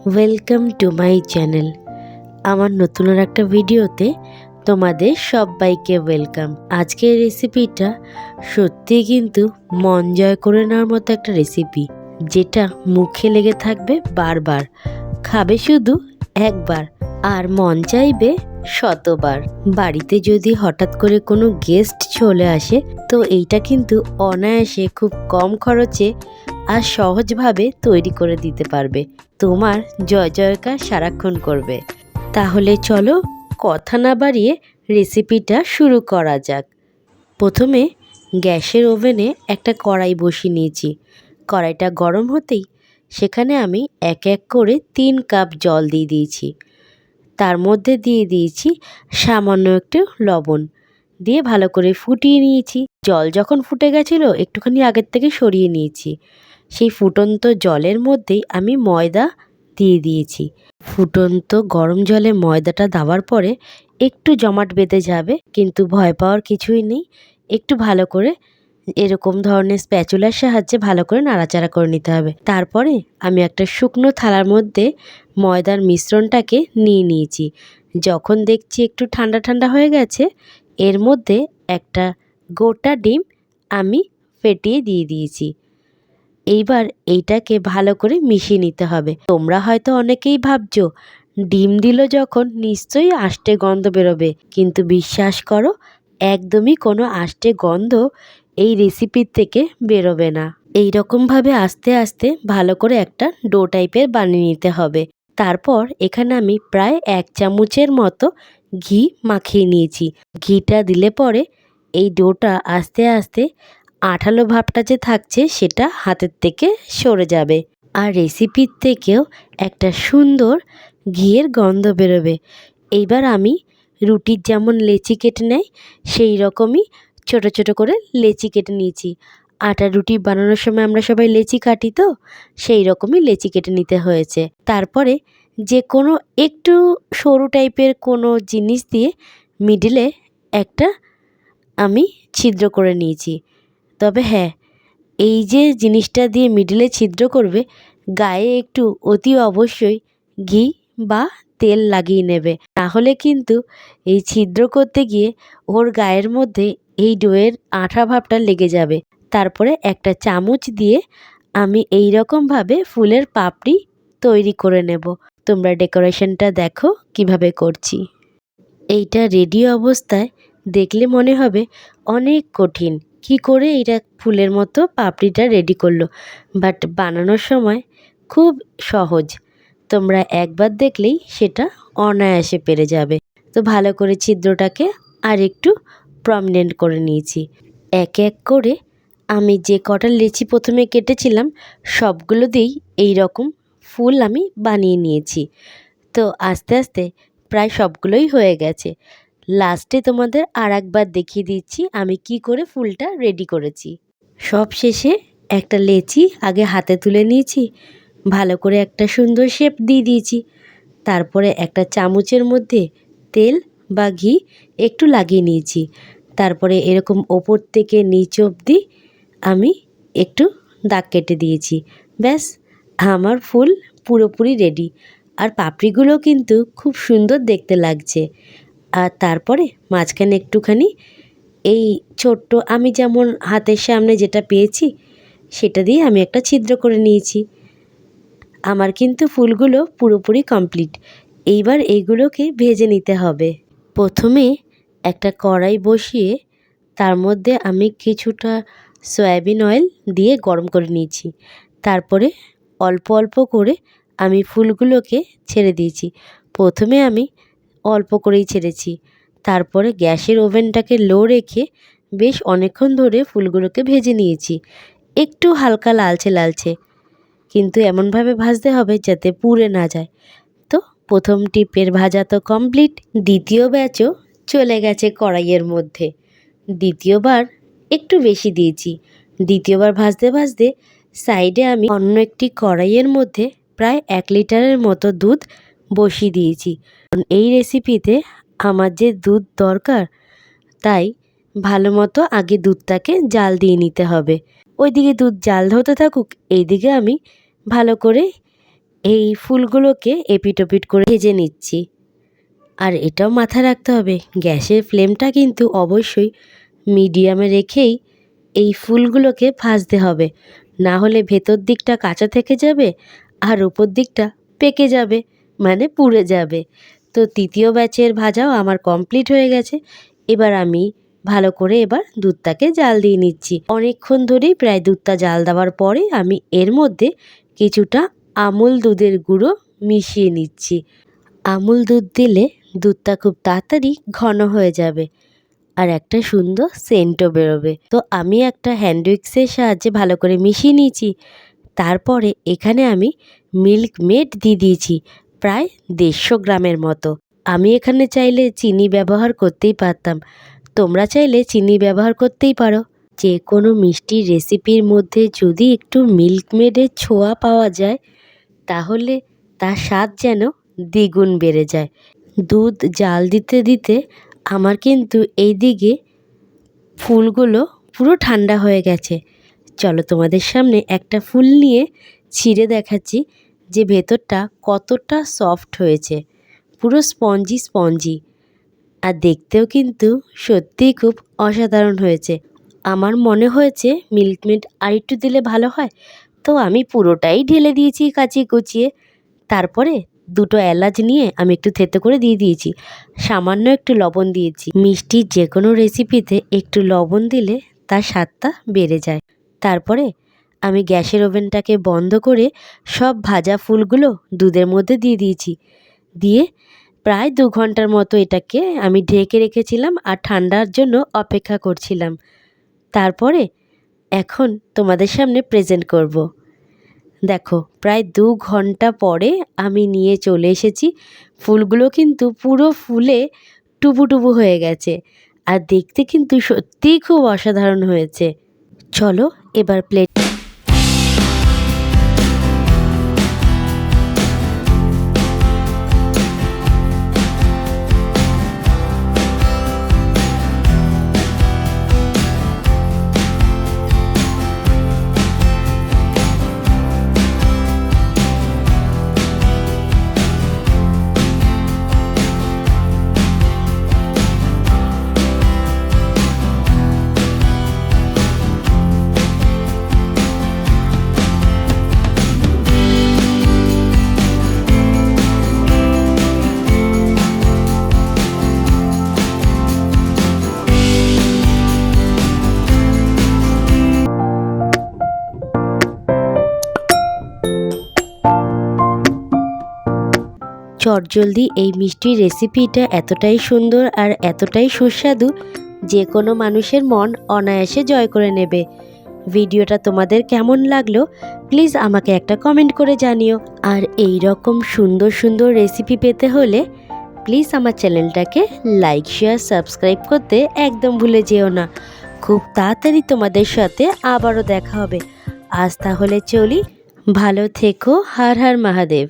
Welcome to my channel. আমার নতুন আর একটা ভিডিওতে তোমাদের সবাইকে ওয়েলকাম। আজকের রেসিপিটা সত্যি কিন্তু মন জয় করে নেওয়ার মতো একটা রেসিপি, যেটা মুখে লেগে থাকবে বারবার। খাবে শুধু একবার আর মন চাইবে শতবার। বাড়িতে যদি হঠাৎ করে কোনো গেস্ট চলে আসে, তো এইটা কিন্তু অনায়াসে খুব কম খরচে আর সহজভাবে তৈরি করে দিতে পারবে। তোমার জয় জয়কার সারাক্ষণ করবে। তাহলে চলো কথা না বাড়িয়ে রেসিপিটা শুরু করা যাক। প্রথমে গ্যাসের ওভেনে একটা কড়াই বসিয়ে নিয়েছি। কড়াইটা গরম হতেই সেখানে আমি এক এক করে 3 কাপ জল দিয়ে দিয়েছি। তার মধ্যে দিয়ে দিয়েছি সামান্য একটু লবণ, দিয়ে ভালো করে ফুটিয়ে নিয়েছি। জল যখন ফুটে গেছিলো একটুখানি আগের থেকে সরিয়ে নিয়েছি। সেই ফুটন্ত জলের মধ্যেই আমি ময়দা দিয়ে দিয়েছি। ফুটন্ত গরম জলে ময়দাটা দেওয়ার পরে একটু জমাট বেঁধে যাবে, কিন্তু ভয় পাওয়ার কিছুই নেই। একটু ভালো করে এরকম ধরনের স্প্যাচুলার সাহায্যে ভালো করে নাড়াচাড়া করে নিতে হবে। তারপরে আমি একটা শুকনো থালার মধ্যে ময়দার মিশ্রণটাকে নিয়ে নিয়েছি। যখন দেখছি একটু ঠান্ডা ঠান্ডা হয়ে গেছে, এর মধ্যে একটা গোটা ডিম আমি ফেটিয়ে দিয়ে দিয়েছি। এইবার এইটাকে ভালো করে মিশিয়ে নিতে হবে। তোমরা হয়তো অনেকেই ভাবছো ডিম দিল যখন নিশ্চয়ই আষ্টে গন্ধ বেরোবে, কিন্তু বিশ্বাস করো একদমই কোনো আষ্টে গন্ধ এই রেসিপির থেকে বেরোবে না। এই রকমভাবে আস্তে আস্তে ভালো করে একটা ডো টাইপের বানিয়ে নিতে হবে। তারপর এখানে আমি প্রায় 1 চামচের মতো ঘি মাখিয়ে নিয়েছি। ঘিটা দিলে পরে এই ডোটা আস্তে আস্তে আঠালো ভাবটা যে থাকছে সেটা হাতের থেকে সরে যাবে, আর রেসিপির থেকেও একটা সুন্দর ঘিয়ের গন্ধ বেরোবে। এইবার আমি রুটির যেমন লেচি কেটে নেয় সেই রকমই ছোট ছোট করে লেচি কেটে নিয়েছি। আটার রুটি বানানোর সময় আমরা সবাই লেচি কাটি, তো সেই রকমই লেচি কেটে নিতে হয়েছে। তারপরে যে কোনো একটু সরু টাইপের কোনো জিনিস দিয়ে মিডিলে একটা আমি ছিদ্র করে নিয়েছি। তবে হ্যাঁ, এই যে জিনিসটা দিয়ে মিডিলে ছিদ্র করবে, গায়ে একটু অতি অবশ্যই ঘি বা তেল লাগিয়ে নেবে, তাহলে কিন্তু এই ছিদ্র করতে গিয়ে ওর গায়ের মধ্যে এই ডোয়ের আঠা ভাবটা লেগে যাবে। তারপরে একটা চামচ দিয়ে আমি এই রকমভাবে ফুলের পাপড়ি তৈরি করে নেব। তোমরা ডেকোরেশনটা দেখো কিভাবে করছি। এইটা রেডি অবস্থায় দেখলে মনে হবে অনেক কঠিন, কি করে এটা ফুলের মতো পাপড়িটা রেডি করলো, বাট বানানোর সময় খুব সহজ। তোমরা একবার দেখলেই সেটা অনায়াসে পেরে যাবে। তো ভালো করে ছিদ্রটাকে আর একটু প্রমিনেন্ট করে নিয়েছি। এক এক করে আমি যে কটা লেচি প্রথমে কেটেছিলাম সবগুলো দিয়েই এই রকম ফুল আমি বানিয়ে নিয়েছি। তো আস্তে আস্তে প্রায় সবগুলোই হয়ে গেছে। লাস্টে তোমাদের আর একবার দেখিয়ে দিচ্ছি আমি কি করে ফুলটা রেডি করেছি। সব শেষে একটা লেচি আগে হাতে তুলে নিয়েছি, ভালো করে একটা সুন্দর শেপ দিয়ে দিয়েছি। তারপরে একটা চামচের মধ্যে তেল বা ঘি একটু লাগিয়ে নিয়েছি। তারপরে এরকম ওপর থেকে নিচ অবধি আমি একটু দাগ কেটে দিয়েছি। ব্যাস, আমার ফুল পুরোপুরি রেডি। আর পাপড়িগুলো কিন্তু খুব সুন্দর দেখতে লাগছে। আর তারপরে মাঝখানে একটুখানি এই ছোট্ট আমি যেমন হাতের সামনে যেটা পেয়েছি সেটা দিয়ে আমি একটা ছিদ্র করে নিয়েছি। আমার কিন্তু ফুলগুলো পুরোপুরি কমপ্লিট। এইবার এইগুলোকে ভেজে নিতে হবে। প্রথমে একটা কড়াই বসিয়ে তার মধ্যে আমি কিছুটা সয়াবিন অয়েল দিয়ে গরম করে নিয়েছি। তারপরে অল্প অল্প করে আমি ফুলগুলোকে ছেড়ে দিয়েছি। প্রথমে আমি অল্প করেই ছেড়েছি, তারপরে গ্যাসের ওভেনটাকে লো রেখে বেশ অনেকক্ষণ ধরে ফুলগুলোকে ভেজে নিয়েছি। একটু হালকা লালচে লালচে, কিন্তু এমনভাবে ভাজতে হবে যাতে পুড়ে না যায়। তো প্রথম টিপের ভাজা তো কমপ্লিট। দ্বিতীয় ব্যাচও চলে গেছে কড়াইয়ের মধ্যে। দ্বিতীয়বার একটু বেশি দিয়েছি। দ্বিতীয়বার ভাজতে ভাজতে সাইডে আমি অন্য একটি কড়াইয়ের মধ্যে প্রায় 1 লিটারের মতো দুধ বসিয়ে দিয়েছি। এই রেসিপিতে আমার যে দুধ দরকার, তাই ভালো মতো আগে দুধটাকে জাল দিয়ে নিতে হবে। ওইদিকে দুধ জাল হতে থাকুক, এইদিকে আমি ভালো করে এই ফুলগুলোকে এপিট ওপিট করে ভেজে নিচ্ছি। আর এটাও মাথায় রাখতে হবে, গ্যাসের ফ্লেমটা কিন্তু অবশ্যই মিডিয়ামে রেখেই এই ফুলগুলোকে ভাজতে হবে, না হলে ভেতর দিকটা কাঁচা থেকে যাবে আর উপর দিকটা পেকে যাবে, মানে পুড়ে যাবে। তো তৃতীয় ব্যাচের ভাজাও আমার কমপ্লিট হয়ে গেছে। এবার আমি ভালো করে দুধটাকে জাল দিয়ে নিচ্ছি। অনেকক্ষণ ধরেই প্রায় দুধটা জাল দেওয়ার পরে আমি এর মধ্যে কিছুটা আমুল দুধের গুঁড়ো মিশিয়ে নিচ্ছি। আমুল দুধ দিলে দুধটা খুব তাড়াতাড়ি ঘন হয়ে যাবে আর একটা সুন্দর সেন্টও বেরোবে। তো আমি একটা হ্যান্ড উইক্সের সাহায্যে ভালো করে মিশিয়ে নিয়েছি। তারপরে এখানে আমি মিল্ক মেড দিয়ে দিয়েছি প্রায় 150 গ্রামের মতো। আমি এখানে চাইলে চিনি ব্যবহার করতেই পারতাম, তোমরা চাইলে চিনি ব্যবহার করতেই পারো। যে কোনো মিষ্টির রেসিপির মধ্যে যদি একটু মিল্ক মেডের ছোঁয়া পাওয়া যায় তাহলে তার স্বাদ যেন দ্বিগুণ বেড়ে যায়। দুধ জাল দিতে দিতে আমার কিন্তু এইদিকে ফুলগুলো পুরো ঠান্ডা হয়ে গেছে। চলো তোমাদের সামনে একটা ফুল নিয়ে ছিঁড়ে দেখাচ্ছি যে ভেতরটা কতটা সফট হয়েছে, পুরো স্পঞ্জি স্পঞ্জি। আর দেখতেও কিন্তু সত্যিই খুব অসাধারণ হয়েছে। আমার মনে হয়েছে মিল্ক মেড আরেকটু দিলে ভালো হয়, তো আমি পুরোটাই ঢেলে দিয়েছি কাচিয়ে কুচিয়ে। তারপরে 2টো এলাচ নিয়ে আমি একটু থেতো করে দিয়ে দিয়েছি, সামান্য একটু লবণ দিয়েছি। মিষ্টির যে কোনো রেসিপিতে একটু লবণ দিলে তার স্বাদটা বেড়ে যায়। তারপরে আমি গ্যাসের ওভেনটাকে বন্ধ করে সব ভাজা ফুলগুলো দুধের মধ্যে দিয়ে দিয়েছি। দিয়ে প্রায় 2 ঘন্টার মতো এটাকে আমি ঢেকে রেখেছিলাম আর ঠান্ডার জন্য অপেক্ষা করছিলাম। তারপরে এখন তোমাদের সামনে প্রেজেন্ট করব। দেখো প্রায় 2 ঘন্টা পরে আমি নিয়ে চলে এসেছি। ফুলগুলো কিন্তু পুরো ফুলে টুবু হয়ে গেছে আর দেখতে কিন্তু সত্যিই খুব অসাধারণ হয়েছে। চলো এবার প্লেট চটজলদি এই মিষ্টির রেসিপিটা এতটাই সুন্দর আর এতটাই সুস্বাদু যে কোনো মানুষের মন অনায়াসে জয় করে নেবে। ভিডিওটা তোমাদের কেমন লাগলো প্লিজ আমাকে একটা কমেন্ট করে জানিও। আর এই রকম সুন্দর সুন্দর রেসিপি পেতে হলে প্লিজ আমার চ্যানেলটাকে লাইক শেয়ার সাবস্ক্রাইব করতে একদম ভুলে যেও না। খুব তাড়াতাড়ি তোমাদের সাথে আবারও দেখা হবে। আজ তাহলে চলি, ভালো থেকো, হর হর মহাদেব।